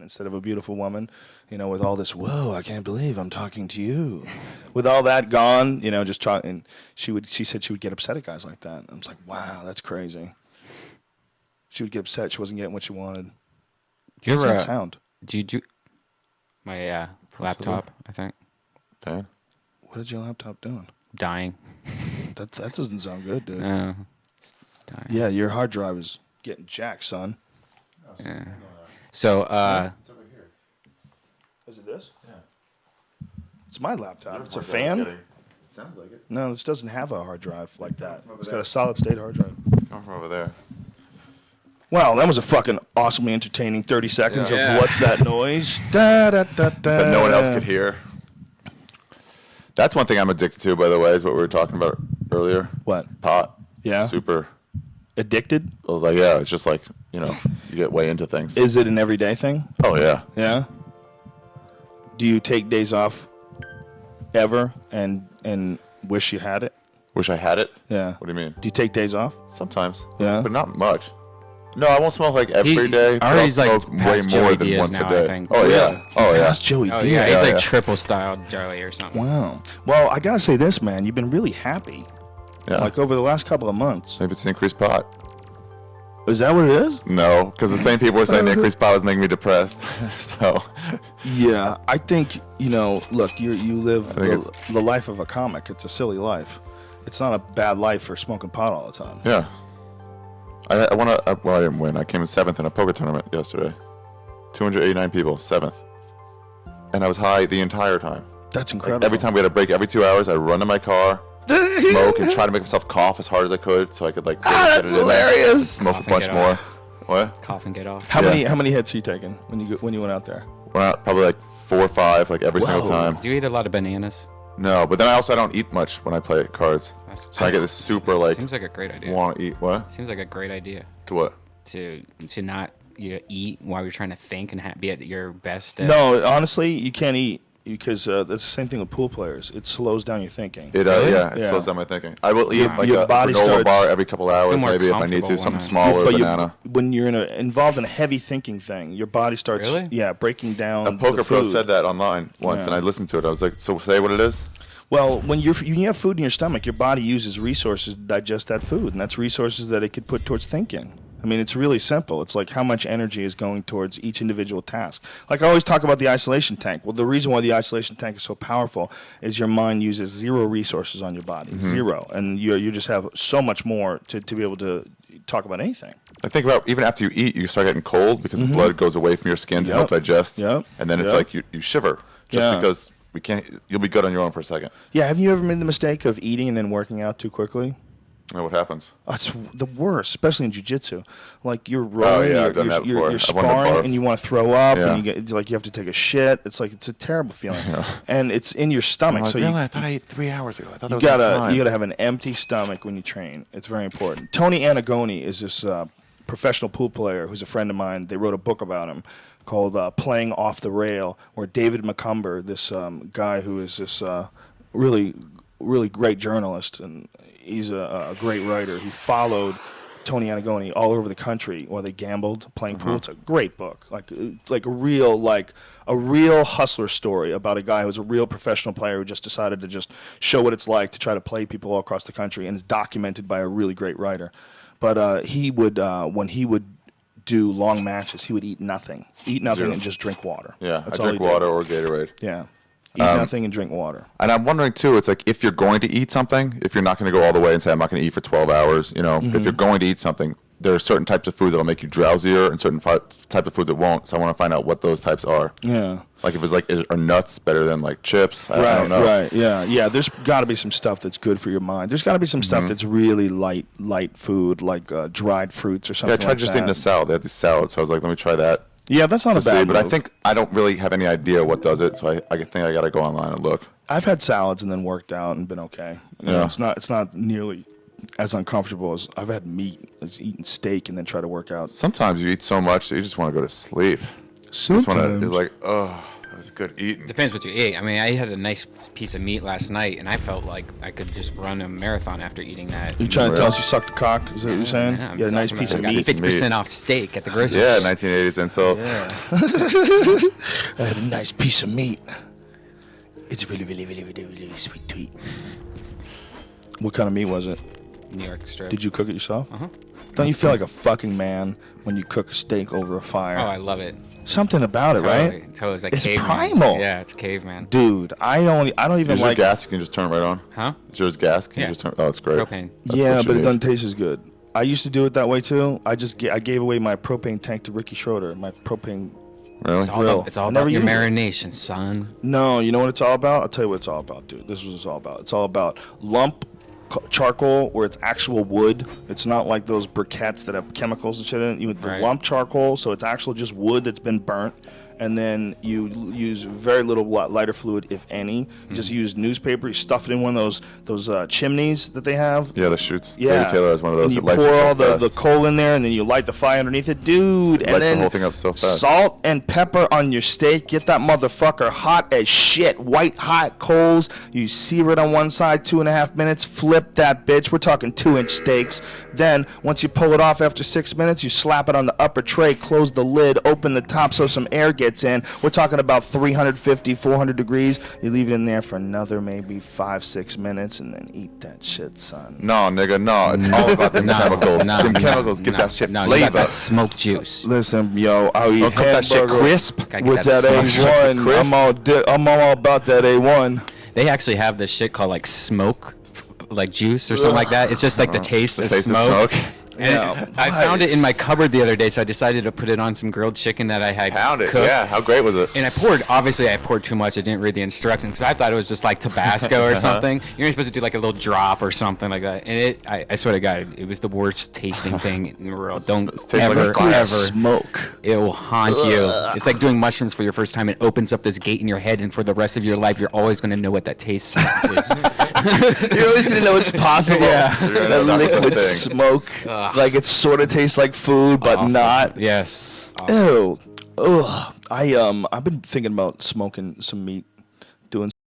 instead of a beautiful woman, with all this, whoa, I can't believe I'm talking to you. With all that gone, just try, and she said she would get upset at guys like that. I was like, wow, that's crazy. She would get upset. She wasn't getting what she wanted. Do you ever sound? My laptop, I think. Fan? What is your laptop doing? Dying. That doesn't sound good, dude. No. Dying. Yeah, your hard drive is getting jacked, son. Yeah. So, it's over here. Is it this? Yeah. It's my laptop. It's a fan? It sounds like it. No, this doesn't have a hard drive like that. It's got a solid state hard drive. Come from over there. Wow, that was a fucking awesomely entertaining 30 seconds Yeah. of What's That Noise? Da, da, da, da. That no one else could hear. That's one thing I'm addicted to, by the way, is what we were talking about earlier. What? Pot. Yeah? Super. Addicted? Like, yeah, it's just like, you get way into things. Is it an everyday thing? Oh, yeah. Yeah? Do you take days off ever and wish you had it? Wish I had it? Yeah. What do you mean? Do you take days off? Sometimes. Yeah? But not much. No, I won't smoke like every day. But He's I'll like smoke way past more Joey than Diaz once now, a day. I think. Oh, yeah. Oh, yeah. That's Joey Oh, Diaz. yeah, he's Yeah, like yeah. triple styled Charlie or something. Wow. Well, I gotta say this, man. You've been really happy. Yeah. Like over the last couple of months. Maybe it's the increased pot. Is that what it is? No, because the same people were saying the increased pot was making me depressed. So, Yeah, I think, look, you live I think the life of a comic. It's a silly life. It's not a bad life for smoking pot all the time. yeah. I won I didn't win. I came in 7th in a poker tournament yesterday. 289 people, 7th. And I was high the entire time. That's Like, incredible. every time we had a break, every 2 hours, I run to my car, smoke, and try to make myself cough as hard as I could so I could, like, really Ah, get that's it in there. hilarious. Smoke Cough a and bunch get more. off. What? Cough and get off. How Yeah. many hits are you taking when you went out there? Well, probably like 4 or 5, like every single Whoa. time. Do you eat a lot of bananas? No, but then I don't eat much when I play cards. So I get this super, like, Seems like a great idea. want to eat. What? Seems like a great idea To what? to not eat while you're trying to think and be at your best. No, honestly, you can't eat because that's the same thing with pool players. It slows down your thinking. It Really? yeah, it Yeah. slows down my thinking. I will eat like your a body granola starts- bar every couple hours, Feel more maybe if I need comfortable to, when something I- small or But banana. when you're involved in a heavy thinking thing, your body starts Really? breaking down. A poker the pro food. said that online once, Yeah. and I listened to it. I was like, so say what it is? Well, when you have food in your stomach, your body uses resources to digest that food, and that's resources that it could put towards thinking. I mean, it's really simple. It's like how much energy is going towards each individual task. Like I always talk about the isolation tank. Well, the reason why the isolation tank is so powerful is your mind uses 0 resources on your body, 0, and you just have so much more to be able to talk about anything. I think about even after you eat, you start getting cold because the blood goes away from your skin to help digest. Yep. And then it's Yep. like you shiver just Yeah. because you'll be good on your own for a second. Yeah, have you ever made the mistake of eating and then working out too quickly? You know what happens? That's the worst, especially in jiu-jitsu. Like you're rolling, yeah, I've done that before. you're I wanted to sparring, barf. and you want to throw up, Yeah. and you get like you have to take a shit. It's a terrible feeling, and it's in your stomach. I'm like, So really? you I thought I ate 3 hours ago. I thought that you was enough gotta time. you gotta have an empty stomach when you train. It's very important. Tony Anagoni is this professional pool player who's a friend of mine. They wrote a book about him called "Playing Off the Rail," where David McCumber, this guy who is this really great journalist, and he's a great writer. He followed Tony Anagoni all over the country while they gambled playing pool. It's a great book, like a real hustler story about a guy who's a real professional player who just decided to just show what it's like to try to play people all across the country, and is documented by a really great writer. But he would when he would do long matches, he would eat nothing, Zero. and just drink water. Yeah, That's I all drink he did. water or Gatorade. Yeah, eat nothing and drink water. And I'm wondering too, it's like if you're going to eat something, if you're not going to go all the way and say I'm not going to eat for 12 hours, if you're going to eat something, there are certain types of food that'll make you drowsier and certain type of food that won't. So I want to find out what those types are. Yeah. Like if it's like, are nuts better than like chips? I don't know. Right, yeah. There's got to be some stuff that's good for your mind. There's got to be some stuff that's really light food, like dried fruits or Yeah, I something. tried just eating a salad. They had these salads, so I was like, let me try that. Yeah, that's not To a bad see, but I move. think I don't really have any idea what does it, so I think I got to go online and look. I've had salads and then worked out and been okay. Yeah. It's not nearly as uncomfortable as I've had meat, eating steak and then try to work out. Sometimes you eat so much that you just want to go to sleep. You just want to, it's like, oh, was good eating. Depends what you ate. I mean, I had a nice piece of meat last night, and I felt like I could just run a marathon after eating that. You trying to tell us you sucked a cock? Is that what you're saying? Yeah, You had a nice piece of I got meat. 50% off steak at the grocery Yeah, store. 1980s insult. I had a nice piece of meat. It's really, really, really, really, really sweet tweet. What kind of meat was it? New York strip. Did you cook it yourself? Uh-huh. Don't you feel like a fucking man when you cook a steak over a fire? Oh, I love it. Something about it, right? Totally. It's like It's caveman. primal. Yeah, it's caveman. Dude, I don't even Is your like. gas? You can just turn it right on. Huh? Is yours gas? Can Yeah. you just turn? Oh, it's great. Propane. That's Yeah, what you but it need. doesn't taste as good. I used to do it that way too. I gave away my propane tank to Ricky Schroeder. My propane. Really? It's all Grill. about, it's all I never about your use it. marination, son. No, you know what it's all about? I'll tell you what it's all about, dude. This is what it's all about. It's all about lump charcoal where it's actual wood. It's not like those briquettes that have chemicals and shit in it. You the Right. lump charcoal, so it's actual just wood that's been burnt. And then you use very little lighter fluid, if any. You just use newspaper. You stuff it in one of those chimneys that they have. Yeah, the shoots. Yeah. Lady Taylor has one of those. And you It lights pour up so all the fast. coal in there, and then you light the fire underneath it, dude. And Lights the then whole thing up so fast. salt and pepper on your steak. Get that motherfucker hot as shit. White hot coals. You sear it on one side, 2.5 minutes. Flip that bitch. We're talking 2-inch steaks. Then once you pull it off after 6 minutes, you slap it on the upper tray. Close the lid. Open the top so some air gets in. We're talking about 350, 400 degrees. You leave it in there for another maybe 5-6 minutes, and then eat that shit, son. No, nigga, no. It's all about them chemicals. Them chemicals give that shit You got flavor. that smoked juice. Listen, yo, I'll eat Don't cook that shit hamburger crisp. Gotta get with that smoked A1. crisp. I'm all about that A1. They actually have this shit called like smoke, like juice or something like that. It's just like the taste The of taste of smoke. smoke. And Yeah, I found it in my cupboard the other day, so I decided to put it on some grilled chicken that I had Pound it. cooked. Yeah, how great was it? And I poured too much. I didn't read the instructions because I thought it was just like Tabasco or something. You're only supposed to do like a little drop or something like that. And I swear to God, it was the worst tasting thing in the world. Don't It tastes like ever, a fire. ever. Smoke. It will haunt you. It's like doing mushrooms for your first time. It opens up this gate in your head, and for the rest of your life, you're always going to know what that taste is. You're always gonna know it's possible. Yeah. You're gonna That know that's the liquid thing. smoke, like it sort of tastes like food, but Awful. not. Yes. Ew. Ugh. I've been thinking about smoking some meat, doing